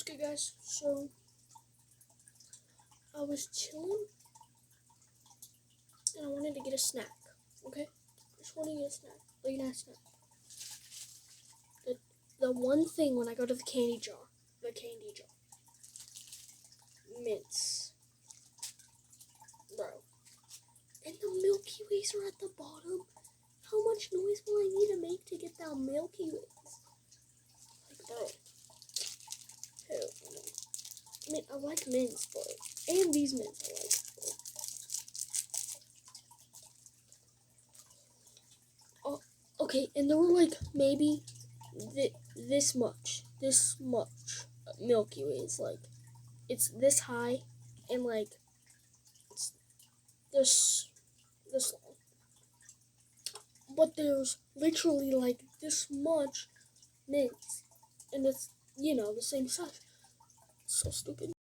Okay guys, so I was chilling and I wanted to get a snack, okay? Just want to get a snack, late night snack. The one thing when I go to the candy jar, mints, bro. And the Milky Ways are at the bottom. How much noise will I need to make to get that Milky Ways? Like, bro. Hell no. I mean, I like mints, but, and these mints I like. Oh, okay, and there were like maybe this much Milky Ways. Like, it's this high, and like it's this long. But there's literally like this much mints, and it's the same size. So stupid.